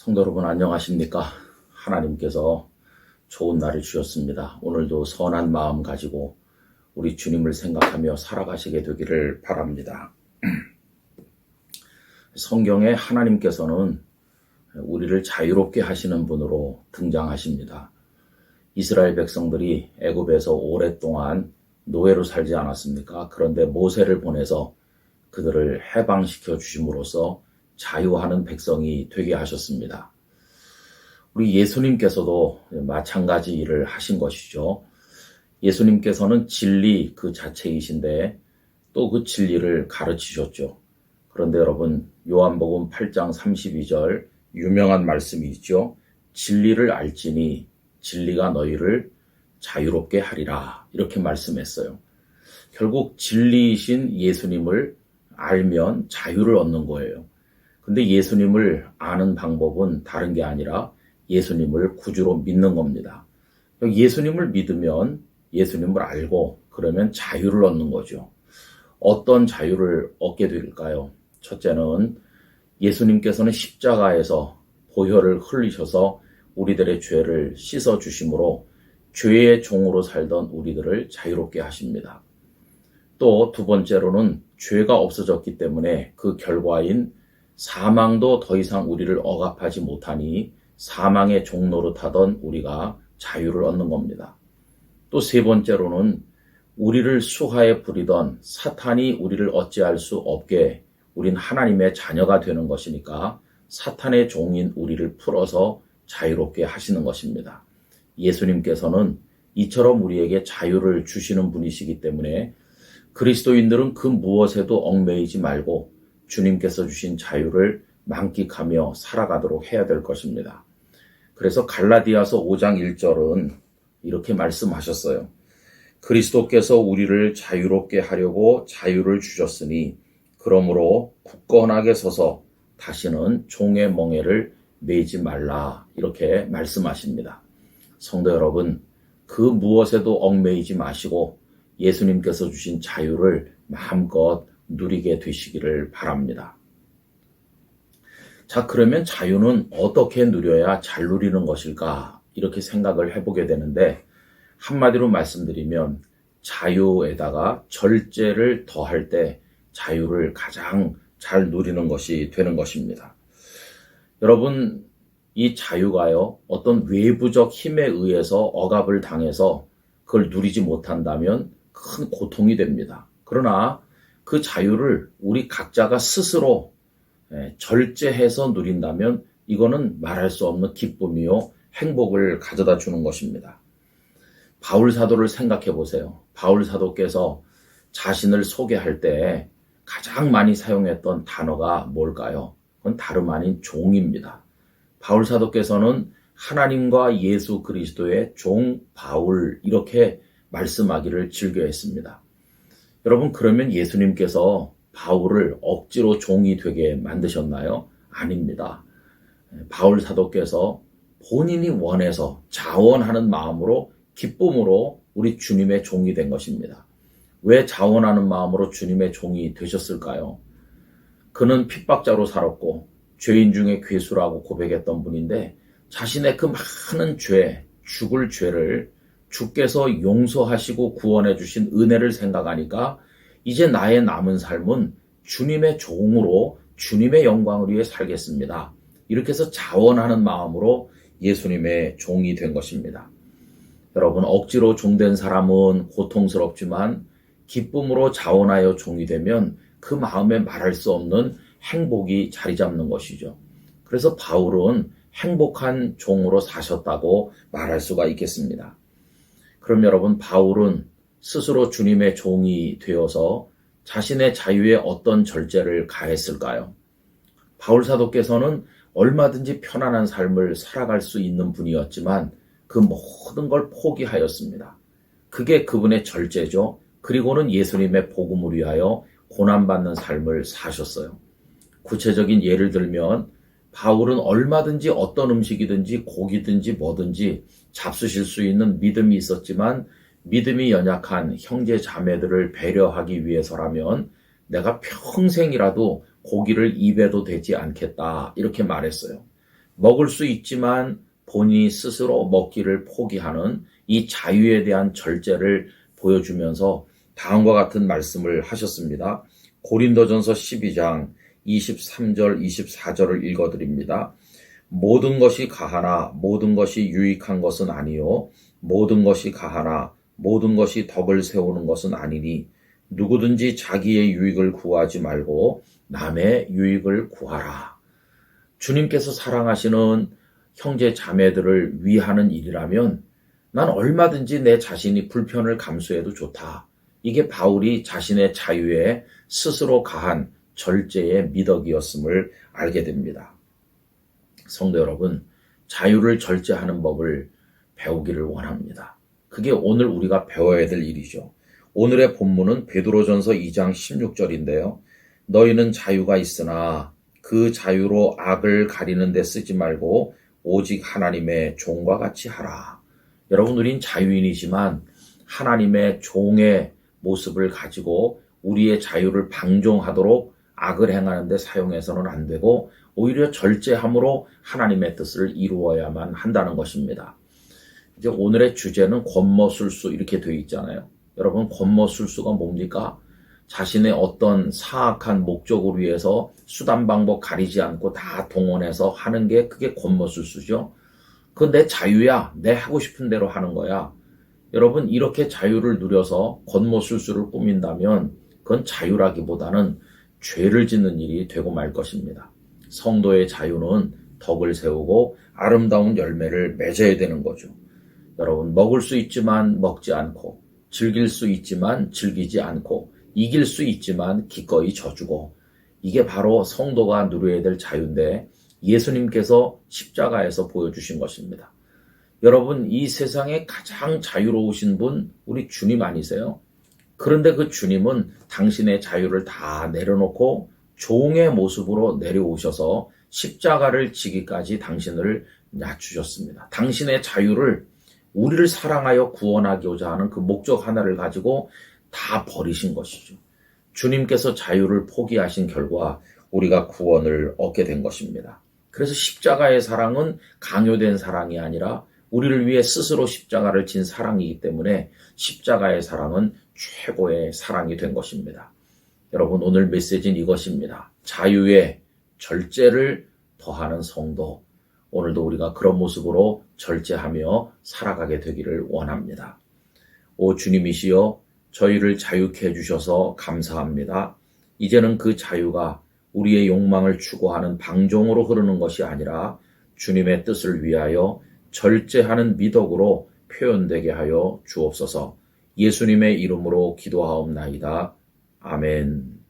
성도 여러분 안녕하십니까? 하나님께서 좋은 날을 주셨습니다. 오늘도 선한 마음 가지고 우리 주님을 생각하며 살아가시게 되기를 바랍니다. 성경에 하나님께서는 우리를 자유롭게 하시는 분으로 등장하십니다. 이스라엘 백성들이 애굽에서 오랫동안 노예로 살지 않았습니까? 그런데 모세를 보내서 그들을 해방시켜 주심으로써 자유하는 백성이 되게 하셨습니다. 우리 예수님께서도 마찬가지 일을 하신 것이죠. 예수님께서는 진리 그 자체이신데 또 그 진리를 가르치셨죠. 그런데 여러분 요한복음 8장 32절 유명한 말씀이 있죠. 진리를 알지니 진리가 너희를 자유롭게 하리라 이렇게 말씀했어요. 결국 진리이신 예수님을 알면 자유를 얻는 거예요. 근데 예수님을 아는 방법은 다른 게 아니라 예수님을 구주로 믿는 겁니다. 예수님을 믿으면 예수님을 알고 그러면 자유를 얻는 거죠. 어떤 자유를 얻게 될까요? 첫째는 예수님께서는 십자가에서 보혈을 흘리셔서 우리들의 죄를 씻어주심으로 죄의 종으로 살던 우리들을 자유롭게 하십니다. 또 두 번째로는 죄가 없어졌기 때문에 그 결과인 사망도 더 이상 우리를 억압하지 못하니 사망의 종로로 타던 우리가 자유를 얻는 겁니다. 또 세 번째로는 우리를 수하에 부리던 사탄이 우리를 어찌할 수 없게 우린 하나님의 자녀가 되는 것이니까 사탄의 종인 우리를 풀어서 자유롭게 하시는 것입니다. 예수님께서는 이처럼 우리에게 자유를 주시는 분이시기 때문에 그리스도인들은 그 무엇에도 얽매이지 말고 주님께서 주신 자유를 만끽하며 살아가도록 해야 될 것입니다. 그래서 갈라디아서 5장 1절은 이렇게 말씀하셨어요. 그리스도께서 우리를 자유롭게 하려고 자유를 주셨으니 그러므로 굳건하게 서서 다시는 종의 멍에를 매지 말라 이렇게 말씀하십니다. 성도 여러분, 그 무엇에도 얽매이지 마시고 예수님께서 주신 자유를 마음껏 누리게 되시기를 바랍니다. 자, 그러면 자유는 어떻게 누려야 잘 누리는 것일까? 이렇게 생각을 해보게 되는데 한마디로 말씀드리면 자유에다가 절제를 더할 때 자유를 가장 잘 누리는 것이 되는 것입니다. 여러분, 이 자유가요, 어떤 외부적 힘에 의해서 억압을 당해서 그걸 누리지 못한다면 큰 고통이 됩니다. 그러나 그 자유를 우리 각자가 스스로 절제해서 누린다면 이거는 말할 수 없는 기쁨이요 행복을 가져다 주는 것입니다. 바울 사도를 생각해 보세요. 바울 사도께서 자신을 소개할 때 가장 많이 사용했던 단어가 뭘까요? 그건 다름 아닌 종입니다. 바울 사도께서는 하나님과 예수 그리스도의 종 바울 이렇게 말씀하기를 즐겨했습니다. 여러분, 그러면 예수님께서 바울을 억지로 종이 되게 만드셨나요? 아닙니다. 바울 사도께서 본인이 원해서 자원하는 마음으로 기쁨으로 우리 주님의 종이 된 것입니다. 왜 자원하는 마음으로 주님의 종이 되셨을까요? 그는 핍박자로 살았고 죄인 중에 괴수라고 고백했던 분인데 자신의 그 많은 죄, 죽을 죄를 주께서 용서하시고 구원해 주신 은혜를 생각하니까 이제 나의 남은 삶은 주님의 종으로 주님의 영광을 위해 살겠습니다. 이렇게 해서 자원하는 마음으로 예수님의 종이 된 것입니다. 여러분, 억지로 종된 사람은 고통스럽지만 기쁨으로 자원하여 종이 되면 그 마음에 말할 수 없는 행복이 자리 잡는 것이죠. 그래서 바울은 행복한 종으로 사셨다고 말할 수가 있겠습니다. 그럼 여러분, 바울은 스스로 주님의 종이 되어서 자신의 자유에 어떤 절제를 가했을까요? 바울 사도께서는 얼마든지 편안한 삶을 살아갈 수 있는 분이었지만 그 모든 걸 포기하였습니다. 그게 그분의 절제죠. 그리고는 예수님의 복음을 위하여 고난받는 삶을 사셨어요. 구체적인 예를 들면 바울은 얼마든지 어떤 음식이든지 고기든지 뭐든지 잡수실 수 있는 믿음이 있었지만 믿음이 연약한 형제 자매들을 배려하기 위해서라면 내가 평생이라도 고기를 입에도 대지 않겠다 이렇게 말했어요. 먹을 수 있지만 본인이 스스로 먹기를 포기하는 이 자유에 대한 절제를 보여주면서 다음과 같은 말씀을 하셨습니다. 고린도전서 12장 23절 24절을 읽어드립니다. 모든 것이 가하나 모든 것이 유익한 것은 아니요 모든 것이 가하나 모든 것이 덕을 세우는 것은 아니니 누구든지 자기의 유익을 구하지 말고 남의 유익을 구하라. 주님께서 사랑하시는 형제 자매들을 위하는 일이라면 난 얼마든지 내 자신이 불편을 감수해도 좋다. 이게 바울이 자신의 자유에 스스로 가한 절제의 미덕이었음을 알게 됩니다. 성도 여러분, 자유를 절제하는 법을 배우기를 원합니다. 그게 오늘 우리가 배워야 될 일이죠. 오늘의 본문은 베드로전서 2장 16절인데요. 너희는 자유가 있으나 그 자유로 악을 가리는 데 쓰지 말고 오직 하나님의 종과 같이 하라. 여러분, 우린 자유인이지만 하나님의 종의 모습을 가지고 우리의 자유를 방종하도록 악을 행하는 데 사용해서는 안 되고 오히려 절제함으로 하나님의 뜻을 이루어야만 한다는 것입니다. 이제 오늘의 주제는 권모술수 이렇게 되어 있잖아요. 여러분, 권모술수가 뭡니까? 자신의 어떤 사악한 목적을 위해서 수단 방법 가리지 않고 다 동원해서 하는 게 그게 권모술수죠. 그건 내 자유야. 내 하고 싶은 대로 하는 거야. 여러분, 이렇게 자유를 누려서 권모술수를 꾸민다면 그건 자유라기보다는 죄를 짓는 일이 되고 말 것입니다. 성도의 자유는 덕을 세우고 아름다운 열매를 맺어야 되는 거죠. 여러분, 먹을 수 있지만 먹지 않고, 즐길 수 있지만 즐기지 않고, 이길 수 있지만 기꺼이 져주고, 이게 바로 성도가 누려야 될 자유인데 예수님께서 십자가에서 보여주신 것입니다. 여러분, 이 세상에 가장 자유로우신 분 우리 주님 아니세요? 그런데 그 주님은 당신의 자유를 다 내려놓고 종의 모습으로 내려오셔서 십자가를 지기까지 당신을 낮추셨습니다. 당신의 자유를 우리를 사랑하여 구원하고자 하는 그 목적 하나를 가지고 다 버리신 것이죠. 주님께서 자유를 포기하신 결과 우리가 구원을 얻게 된 것입니다. 그래서 십자가의 사랑은 강요된 사랑이 아니라 우리를 위해 스스로 십자가를 진 사랑이기 때문에 십자가의 사랑은 최고의 사랑이 된 것입니다. 여러분, 오늘 메시지는 이것입니다. 자유에 절제를 더하는 성도. 오늘도 우리가 그런 모습으로 절제하며 살아가게 되기를 원합니다. 오 주님이시여, 저희를 자유케 해주셔서 감사합니다. 이제는 그 자유가 우리의 욕망을 추구하는 방종으로 흐르는 것이 아니라 주님의 뜻을 위하여 절제하는 미덕으로 표현되게 하여 주옵소서. 예수님의 이름으로 기도하옵나이다. 아멘.